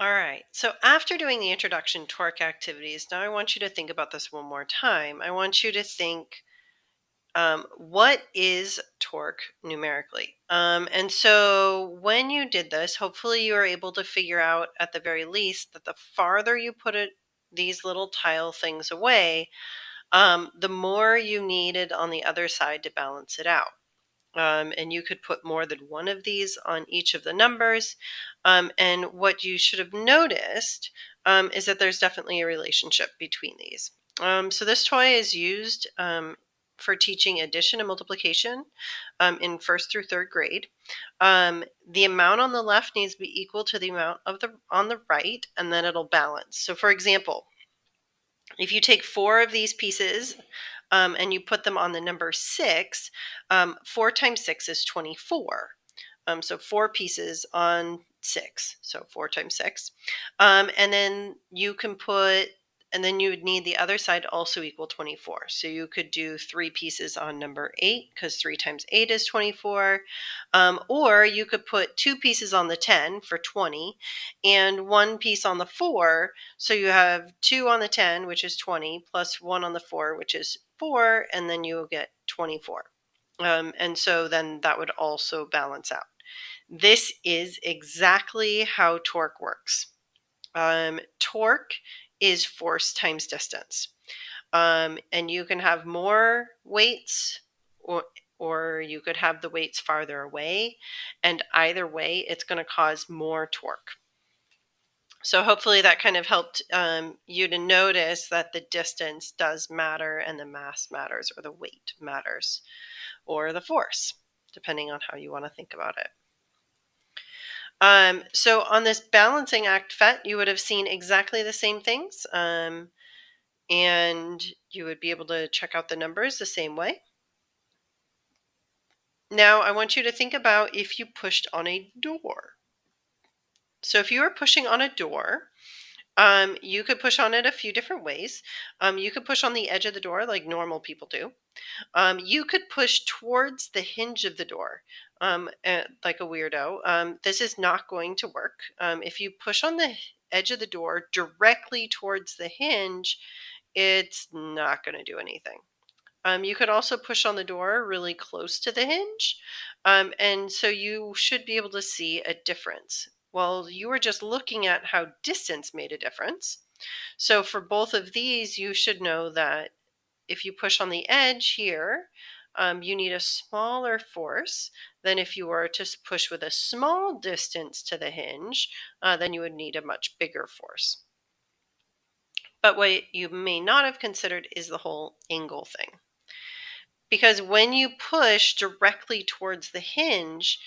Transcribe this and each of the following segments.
All right. So after doing the introduction torque activities, now I want you to think about this one more time. I want you to think, what is torque numerically? And so when you did this, hopefully you were able to figure out at the very least that the farther you put these little tile things away, the more you needed on the other side to balance it out. And you could put more than one of these on each of the numbers. And what you should have noticed is that there's definitely a relationship between these. So this toy is used for teaching addition and multiplication in first through third grade. The amount on the left needs to be equal to the amount of the on the right, and then it'll balance. So for example, if you take 4 of these pieces and you put them on the number 6, 4 times 6 is 24. So 4 pieces on 6. So 4 times 6. And then you can put, and then you would need the other side to also equal 24. So you could do 3 pieces on number 8 because 3 times 8 is 24. Or you could put 2 pieces on the 10 for 20 and 1 piece on the 4. So you have 2 on the 10, which is 20, plus 1 on the 4, which is 4, and then you will get 24. And so then that would also balance out. This is exactly how torque works. Torque is force times distance. And you can have more weights or you could have the weights farther away. And either way, it's going to cause more torque. So hopefully that kind of helped you to notice that the distance does matter and the mass matters or the weight matters or the force, depending on how you want to think about it. So on this balancing act FET, you would have seen exactly the same things. And you would be able to check out the numbers the same way. Now I want you to think about if you pushed on a door. So if you were pushing on a door, you could push on it a few different ways. You could push on the edge of the door like normal people do. You could push towards the hinge of the door like a weirdo. This is not going to work. If you push on the edge of the door directly towards the hinge, it's not going to do anything. You could also push on the door really close to the hinge. And so you should be able to see a difference. Well, you were just looking at how distance made a difference. So for both of these, you should know that if you push on the edge here, you need a smaller force than if you were to push with a small distance to the hinge, then you would need a much bigger force. But what you may not have considered is the whole angle thing. Because when you push directly towards the hinge,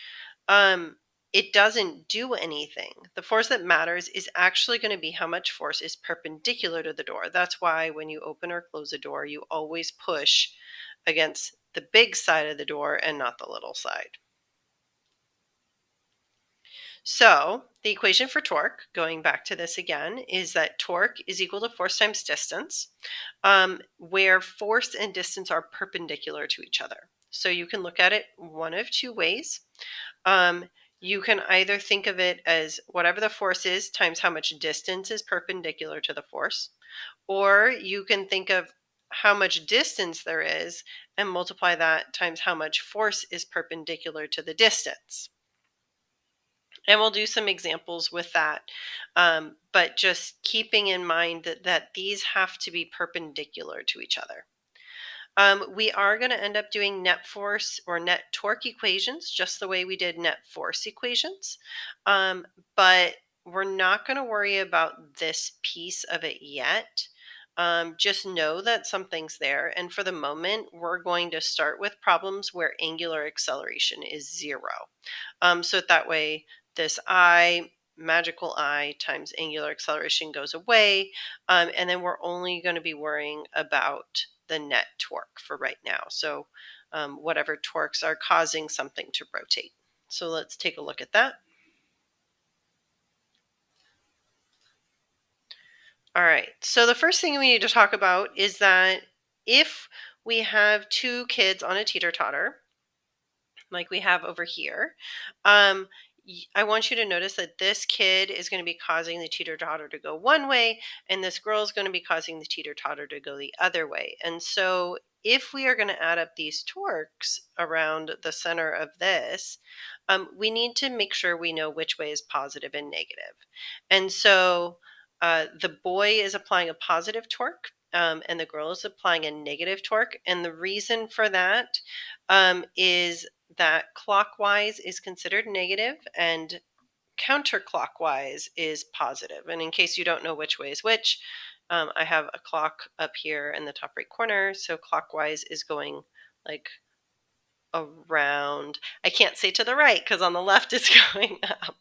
it doesn't do anything. The force that matters is actually going to be how much force is perpendicular to the door. That's why when you open or close a door, you always push against the big side of the door and not the little side. So the equation for torque, going back to this again, is that torque is equal to force times distance, where force and distance are perpendicular to each other. So you can look at it one of two ways. You can either think of it as whatever the force is times how much distance is perpendicular to the force, or you can think of how much distance there is and multiply that times how much force is perpendicular to the distance. And we'll do some examples with that. But just keeping in mind that these have to be perpendicular to each other. We are going to end up doing net force or net torque equations, just the way we did net force equations. But we're not going to worry about this piece of it yet. Just know that something's there. And for the moment, we're going to start with problems where angular acceleration is 0. So that way, this magical I times angular acceleration goes away. And then we're only going to be worrying about the net torque for right now. So whatever torques are causing something to rotate. So let's take a look at that. All right. So the first thing we need to talk about is that if we have 2 kids on a teeter totter, like we have over here, I want you to notice that this kid is going to be causing the teeter totter to go one way, and this girl is going to be causing the teeter totter to go the other way. And so, if we are going to add up these torques around the center of this, we need to make sure we know which way is positive and negative. And so, the boy is applying a positive torque. And the girl is applying a negative torque. And the reason for that is that clockwise is considered negative and counterclockwise is positive. And in case you don't know which way is which, I have a clock up here in the top right corner. So clockwise is going like around. I can't say to the right because on the left it's going up.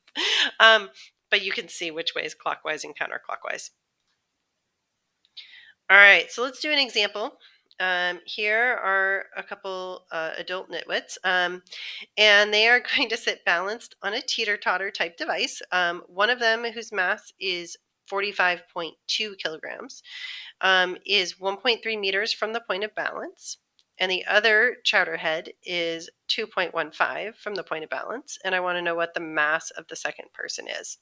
But you can see which way is clockwise and counterclockwise. All right, so let's do an example. Here are a couple adult nitwits, and they are going to sit balanced on a teeter-totter type device. One of them, whose mass is 45.2 kilograms, is 1.3 meters from the point of balance. And the other chowderhead is 2.15 from the point of balance. And I want to know what the mass of the second person is.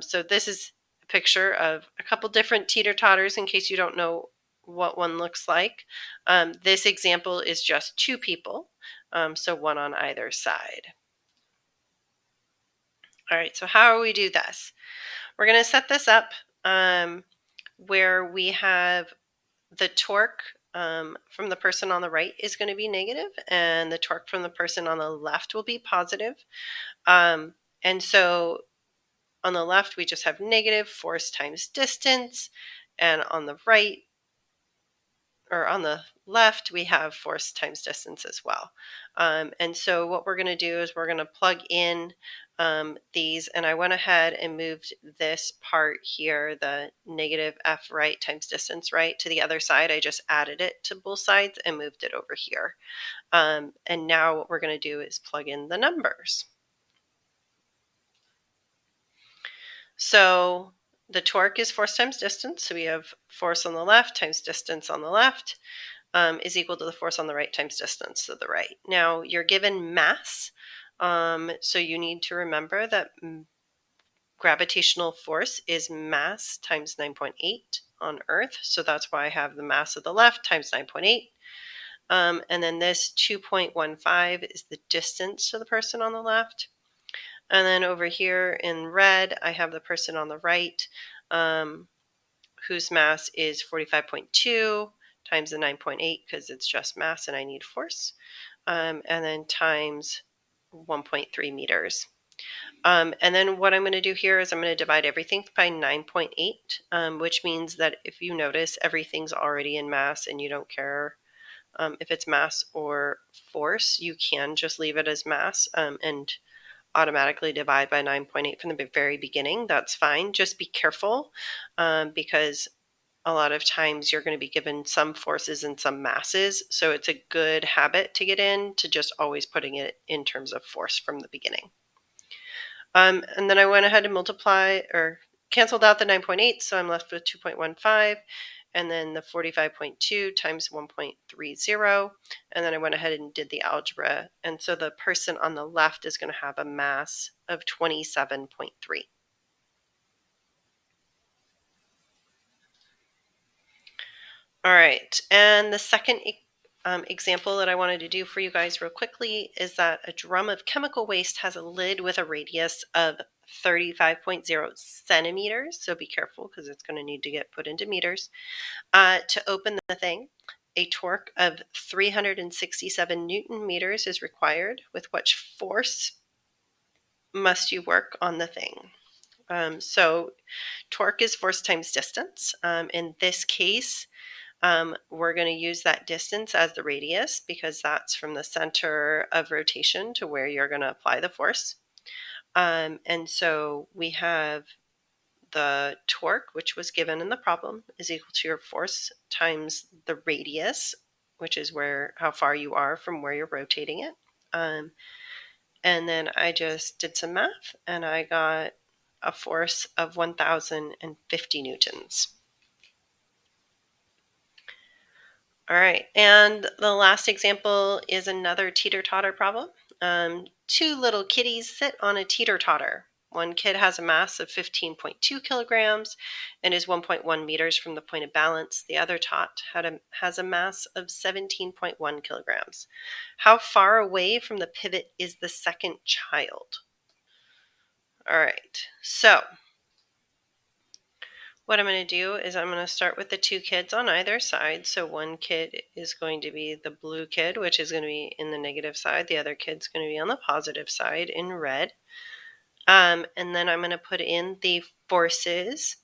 So this is a picture of a couple different teeter-totters in case you don't know what one looks like. This example is just two people, so one on either side. All right, so how do we do this? We're going to set this up where we have the torque from the person on the right is going to be negative, and the torque from the person on the left will be positive. And so on the left, we just have negative force times distance, and on the right, or on the left, we have force times distance as well. And so what we're going to do is we're going to plug in these, and I went ahead and moved this part here, the negative F right times distance right, to the other side. I just added it to both sides and moved it over here. And now what we're going to do is plug in the numbers. So the torque is force times distance. So we have force on the left times distance on the left is equal to the force on the right times distance to the right. Now you're given mass. So you need to remember that gravitational force is mass times 9.8 on Earth. So that's why I have the mass of the left times 9.8. And then this 2.15 is the distance to the person on the left. And then over here in red, I have the person on the right, whose mass is 45.2 times the 9.8 because it's just mass and I need force, and then times 1.3 meters. And then what I'm going to do here is I'm going to divide everything by 9.8, which means that if you notice everything's already in mass and you don't care if it's mass or force, you can just leave it as mass and automatically divide by 9.8 from the very beginning. That's fine. Just be careful because a lot of times you're going to be given some forces and some masses. So it's a good habit to get in to just always putting it in terms of force from the beginning. And then I went ahead and multiply or canceled out the 9.8. So I'm left with 2.15 and then the 45.2 times 1.30. And then I went ahead and did the algebra. And so the person on the left is going to have a mass of 27.3. All right. And the second example that I wanted to do for you guys real quickly is that a drum of chemical waste has a lid with a radius of 35.0 centimeters. So be careful because it's going to need to get put into meters. To open the thing, a torque of 367 Newton meters is required. With which force must you work on the thing? So torque is force times distance. In this case, we're going to use that distance as the radius because that's from the center of rotation to where you're going to apply the force. And so we have the torque, which was given in the problem, is equal to your force times the radius, which is how far you are from where you're rotating it. And then I just did some math and I got a force of 1,050 newtons. All right, and the last example is another teeter-totter problem. Two little kitties sit on a teeter totter. One kid has a mass of 15.2 kilograms and is 1.1 meters from the point of balance. The other tot has a mass of 17.1 kilograms. How far away from the pivot is the second child? All right, so what I'm going to do is I'm going to start with the two kids on either side. So one kid is going to be the blue kid, which is going to be in the negative side. The other kid's going to be on the positive side in red. And then I'm going to put in the forces.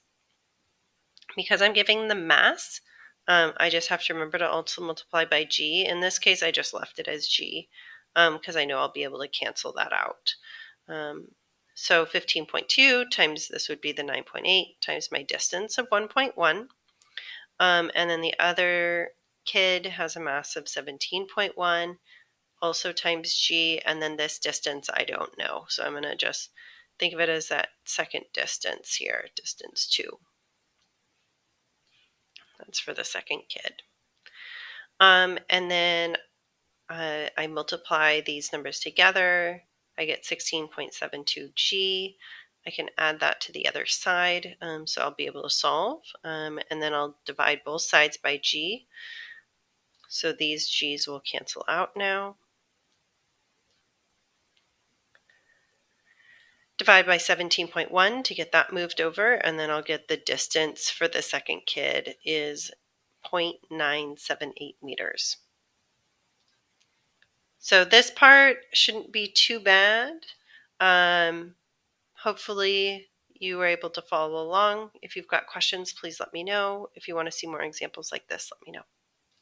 Because I'm giving the mass, I just have to remember to also multiply by g. In this case, I just left it as g because I know I'll be able to cancel that out. Um, so 15.2 times this would be the 9.8 times my distance of 1.1. And then the other kid has a mass of 17.1, also times g. And then this distance, I don't know. So I'm going to just think of it as that second distance here, distance 2. That's for the second kid. And then I multiply these numbers together. I get 16.72 G. I can add that to the other side, so I'll be able to solve. And then I'll divide both sides by G. So these G's will cancel out now. Divide by 17.1 to get that moved over, and then I'll get the distance for the second kid is 0.978 meters. So this part shouldn't be too bad. Hopefully you were able to follow along. If you've got questions, please let me know. If you want to see more examples like this, let me know.